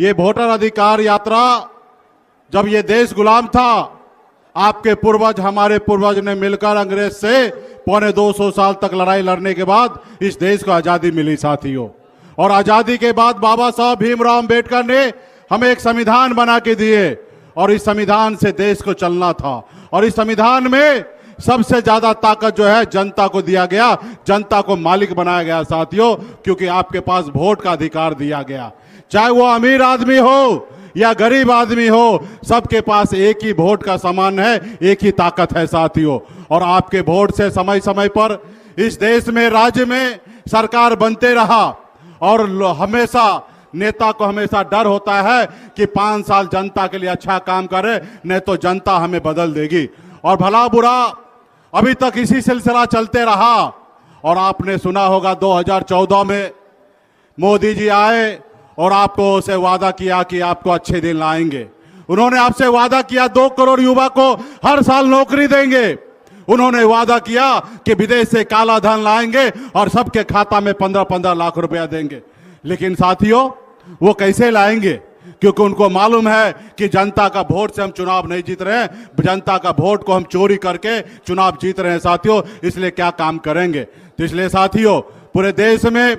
ये वोटर अधिकार यात्रा, जब ये देश गुलाम था, आपके पूर्वज, हमारे पूर्वज ने मिलकर अंग्रेज से पौने 200 साल तक लड़ाई लड़ने के बाद इस देश को आजादी मिली साथियों। और आजादी के बाद बाबा साहब भीमराव अंबेडकर ने हमें एक संविधान बना के दिए और इस संविधान से देश को चलना था। और इस संविधान में सबसे ज्यादा ताकत जो है जनता को दिया गया, जनता को मालिक बनाया गया साथियों, क्योंकि आपके पास वोट का अधिकार दिया गया। चाहे वो अमीर आदमी हो या गरीब आदमी हो, सबके पास एक ही वोट का समान है, एक ही ताकत है साथियों। और आपके वोट से समय समय पर इस देश में, राज्य में सरकार बनते रहा और हमेशा नेता को हमेशा डर होता है कि 5 साल जनता के लिए अच्छा काम करे, नहीं तो जनता हमें बदल देगी। और भला बुरा अभी तक इसी सिलसिला चलते रहा। और आपने सुना होगा 2014 में मोदी जी आए और आपको उसे वादा किया कि आपको अच्छे दिन लाएंगे। उन्होंने आपसे वादा किया 2 करोड़ युवा को हर साल नौकरी देंगे। उन्होंने वादा किया कि विदेश से काला धन लाएंगे और सबके खाता में 15-15 लाख रुपया देंगे। लेकिन साथियों, वो कैसे लाएंगे? क्योंकि उनको मालूम है कि जनता का वोट से हम चुनाव नहीं जीत रहे हैं, जनता का वोट को हम चोरी करके चुनाव जीत रहे हैं साथियों। इसलिए क्या काम करेंगे? तो इसलिए साथियों, पूरे देश में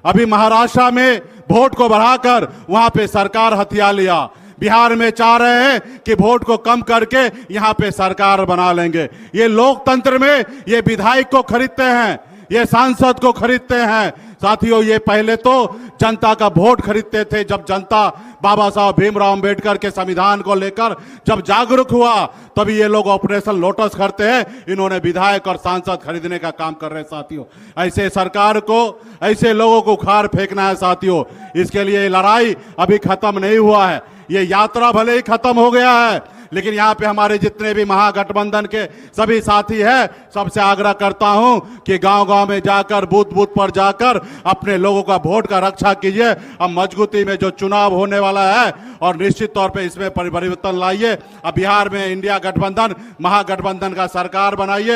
अभी महाराष्ट्र में वोट को बढ़ाकर वहां पे सरकार हथिया लिया। बिहार में चाह रहे हैं कि वोट को कम करके यहां पे सरकार बना लेंगे। ये लोकतंत्र में ये विधायक को खरीदते हैं, ये सांसद को खरीदते हैं साथियों। ये पहले तो जनता का वोट खरीदते थे। जब जनता बाबा साहब भीमराव अंबेडकर के संविधान को लेकर जब जागरूक हुआ, तभी ये लोग ऑपरेशन लोटस करते हैं। इन्होंने विधायक और सांसद खरीदने का काम कर रहे हैं साथियों। ऐसे सरकार को, ऐसे लोगों को उखाड़ फेंकना है साथियों। इसके लिए लड़ाई अभी खत्म नहीं हुआ है। ये यात्रा भले ही खत्म हो गया है, लेकिन यहाँ पे हमारे जितने भी महागठबंधन के सभी साथी हैं, सबसे आग्रह करता हूं कि गांव-गांव में जाकर, बूथ-बूथ पर जाकर अपने लोगों का वोट का रक्षा कीजिए। अब मजबूती में जो चुनाव होने वाला है और निश्चित तौर पे इसमें परिवर्तन लाइए। अब बिहार में इंडिया गठबंधन, महागठबंधन का सरकार बनाइए।